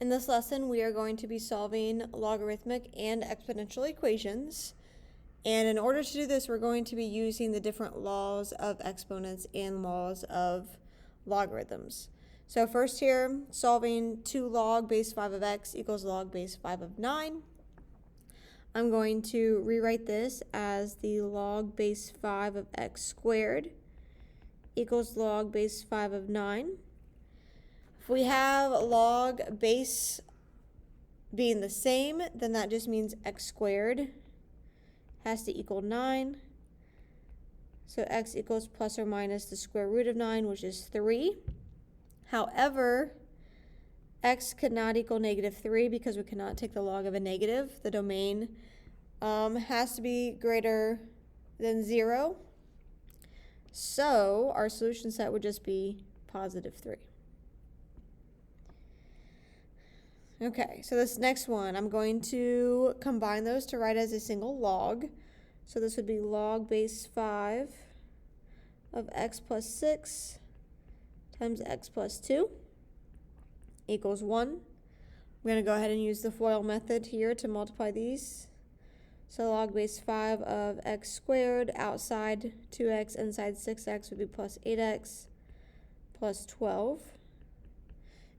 In this lesson, we are going to be solving logarithmic and exponential equations. And in order to do this, we're going to be using the different laws of exponents and laws of logarithms. So first here, solving 2 log base 5 of x equals log base 5 of 9. I'm going to rewrite this as the log base 5 of x squared equals log base 5 of 9. If we have log base being the same, then that just means x squared has to equal 9. So x equals plus or minus the square root of 9, which is 3. However, x could not equal negative 3 because we cannot take the log of a negative. The domain has to be greater than 0. So our solution set would just be positive 3. Okay, so this next one, I'm going to combine those to write as a single log. So this would be log base 5 of x plus 6 times x plus 2 equals 1. I'm going to go ahead and use the FOIL method here to multiply these. So log base 5 of x squared outside 2x inside 6x would be plus 8x plus 12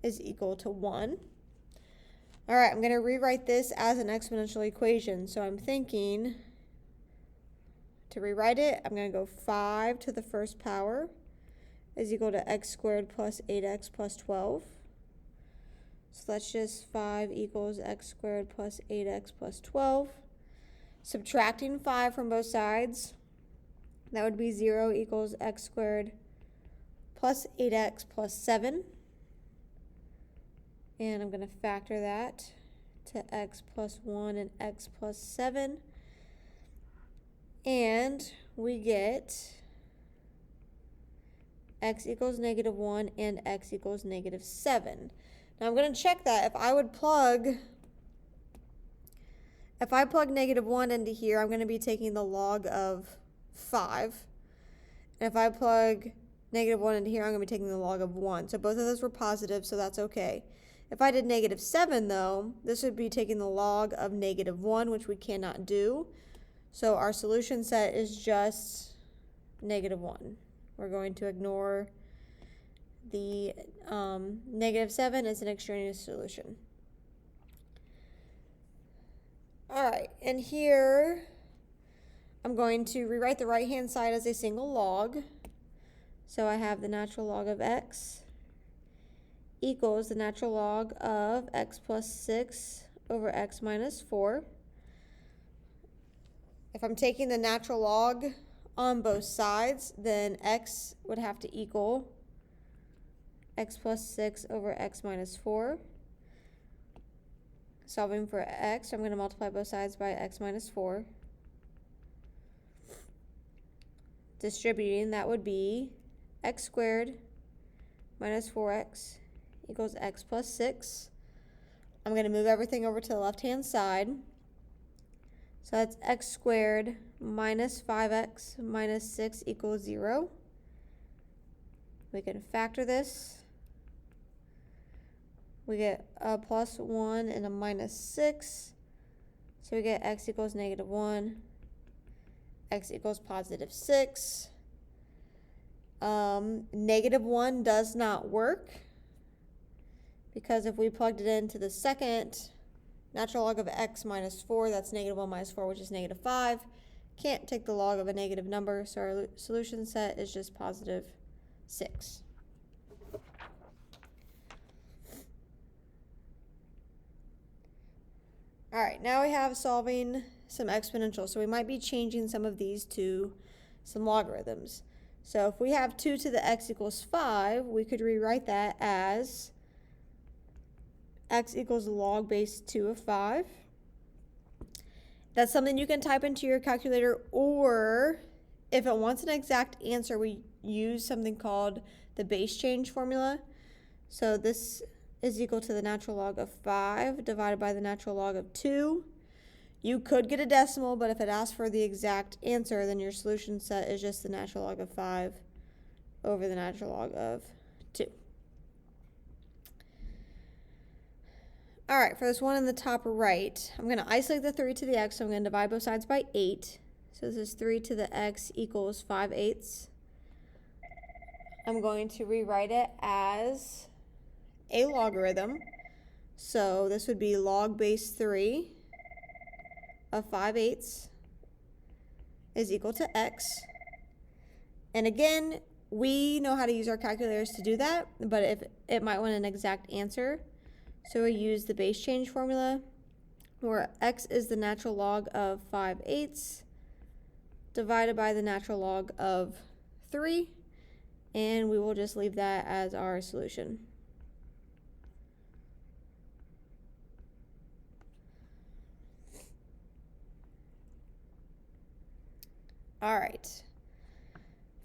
is equal to 1. All right, I'm going to rewrite this as an exponential equation. So I'm thinking to rewrite it, I'm going to go 5 to the first power is equal to x squared plus 8x plus 12. So that's just 5 equals x squared plus 8x plus 12. Subtracting 5 from both sides, that would be 0 equals x squared plus 8x plus 7. And I'm going to factor that to x plus 1 and x plus 7. And we get x equals negative 1 and x equals negative 7. Now I'm going to check that. If I plug negative 1 into here, I'm going to be taking the log of 5. And if I plug negative 1 into here, I'm going to be taking the log of 1. So both of those were positive, so that's okay. If I did negative 7, though, this would be taking the log of negative 1, which we cannot do. So our solution set is just negative 1. We're going to ignore the negative 7 as an extraneous solution. All right, and here I'm going to rewrite the right-hand side as a single log. So I have the natural log of x equals the natural log of x plus 6 over x minus 4. If I'm taking the natural log on both sides, then x would have to equal x plus 6 over x minus 4. Solving for x, I'm going to multiply both sides by x minus 4. Distributing, that would be x squared minus 4x equals x plus 6. I'm going to move everything over to the left-hand side. So that's x squared minus 5x minus 6 equals 0. We can factor this. We get a plus 1 and a minus 6. So we get x equals negative 1. X equals positive 6. Negative 1 does not work, because if we plugged it into the second natural log of x minus 4, that's negative 1 minus 4, which is negative 5. Can't take the log of a negative number, so our solution set is just positive 6. All right, now we have solving some exponentials. So we might be changing some of these to some logarithms. So if we have 2 to the x equals 5, we could rewrite that as x equals log base 2 of 5. That's something you can type into your calculator, or if it wants an exact answer, we use something called the base change formula. So this is equal to the natural log of 5 divided by the natural log of 2. You could get a decimal, but if it asks for the exact answer, then your solution set is just the natural log of 5 over the natural log of 2. All right, for this one in the top right, I'm going to isolate the 3 to the x, so I'm going to divide both sides by 8. So this is 3 to the x equals 5/8. I'm going to rewrite it as a logarithm. So this would be log base 3 of 5/8 is equal to x. And again, we know how to use our calculators to do that, but if it might want an exact answer, so we use the base change formula, where x is the natural log of 5/8 divided by the natural log of 3, and we will just leave that as our solution. All right.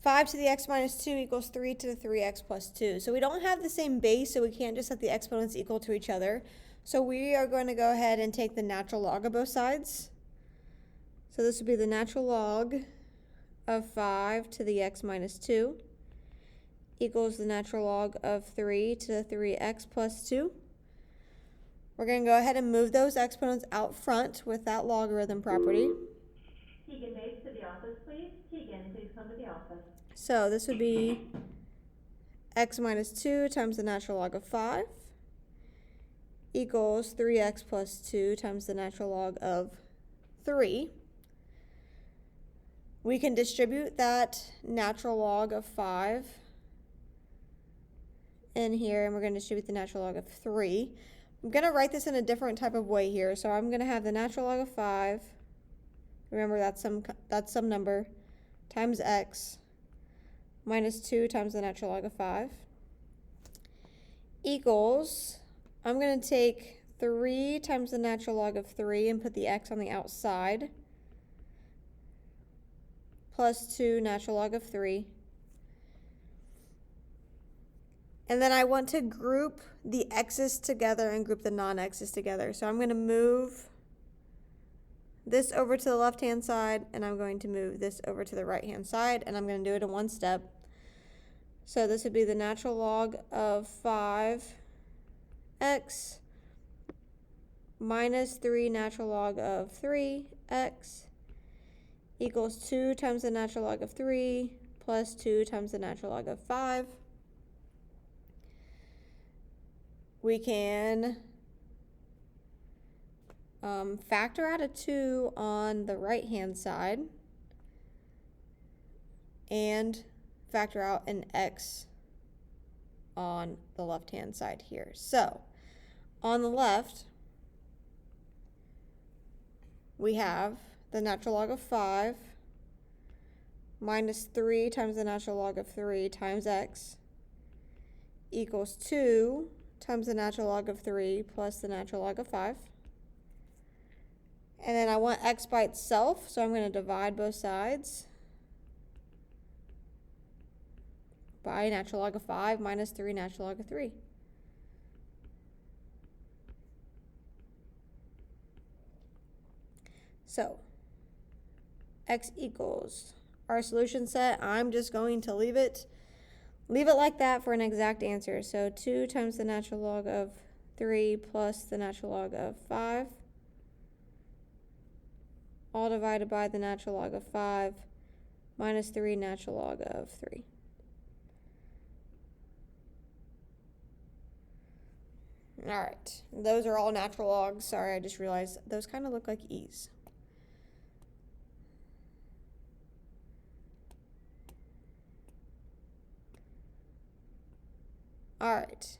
5 to the x minus 2 equals 3 to the 3x plus 2. So we don't have the same base, so we can't just set the exponents equal to each other. So we are going to go ahead and take the natural log of both sides. So this would be the natural log of 5 to the x minus 2 equals the natural log of 3 to the 3x plus 2. We're going to go ahead and move those exponents out front with that logarithm property. Keegan Bates to the office, please. Keegan, please come to the office. So this would be x minus 2 times the natural log of 5 equals 3x plus 2 times the natural log of 3. We can distribute that natural log of 5 in here, and we're going to distribute the natural log of 3. I'm going to write this in a different type of way here. So I'm going to have the natural log of 5, remember that's some number, times x minus 2 times the natural log of 5 equals, I'm going to take 3 times the natural log of 3 and put the x on the outside, plus 2 natural log of 3. And then I want to group the x's together and group the non-x's together. So I'm going to move this over to the left-hand side, and I'm going to move this over to the right-hand side, and I'm going to do it in one step. So this would be the natural log of 5x minus 3 natural log of 3x equals 2 times the natural log of 3 plus 2 times the natural log of 5. We can factor out a 2 on the right-hand side and factor out an x on the left-hand side here. So on the left, we have the natural log of 5 minus 3 times the natural log of 3 times x equals 2 times the natural log of 3 plus the natural log of 5. And then I want x by itself, so I'm going to divide both sides by natural log of 5 minus 3 natural log of 3. So x equals our solution set. I'm just going to leave it like that for an exact answer. So 2 times the natural log of 3 plus the natural log of 5, all divided by the natural log of 5 minus 3 natural log of 3. All right, those are all natural logs. Sorry, I just realized those kind of look like e's. All right.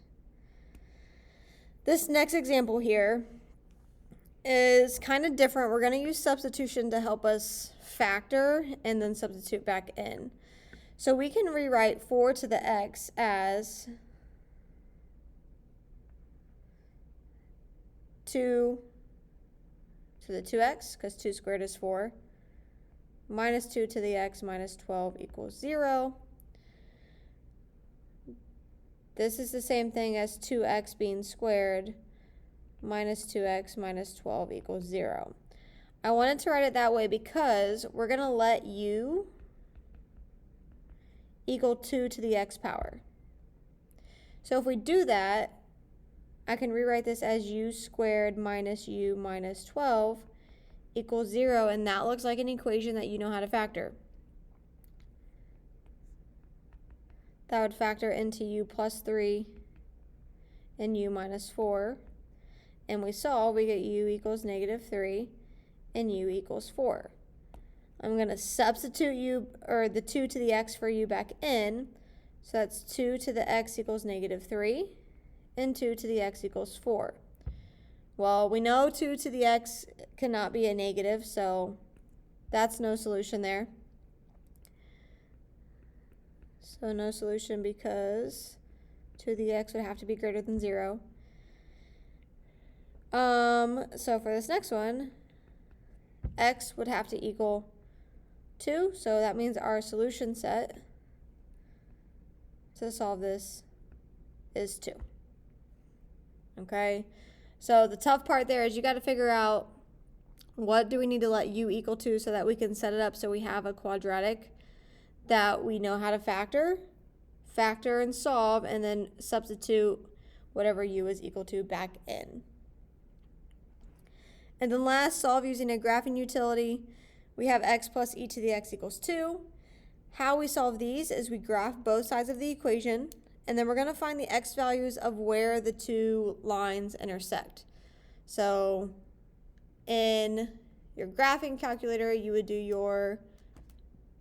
This next example here is kind of different. We're going to use substitution to help us factor and then substitute back in. So we can rewrite 4 to the x as 2 to the 2x, because 2 squared is 4, minus 2 to the x minus 12 equals 0. This is the same thing as 2x being squared minus 2x minus 12 equals 0. I wanted to write it that way because we're going to let u equal 2 to the x power. So if we do that, I can rewrite this as u squared minus u minus 12 equals 0, and that looks like an equation that you know how to factor. That would factor into u plus 3 and u minus 4. And we solve, we get u equals negative 3 and u equals 4. I'm going to substitute u, or the 2 to the x for u back in. So that's 2 to the x equals negative 3 and 2 to the x equals 4. Well, we know 2 to the x cannot be a negative, so that's no solution there. So no solution because 2 to the x would have to be greater than 0. So for this next one, x would have to equal 2, so that means our solution set to solve this is 2. Okay, so the tough part there is you got to figure out what do we need to let u equal to so that we can set it up so we have a quadratic that we know how to factor and solve, and then substitute whatever u is equal to back in. And then last, solve using a graphing utility. We have x plus e to the x equals 2. How we solve these is we graph both sides of the equation, and then we're going to find the x values of where the two lines intersect. So in your graphing calculator, you would do your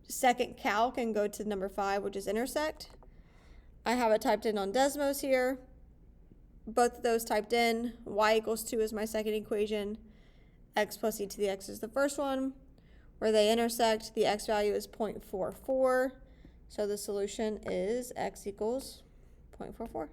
second calc and go to number 5, which is intersect. I have it typed in on Desmos here. Both of those typed in. Y equals 2 is my second equation. X plus e to the x is the first one. Where they intersect, the x value is 0.44. So the solution is x equals 0.44.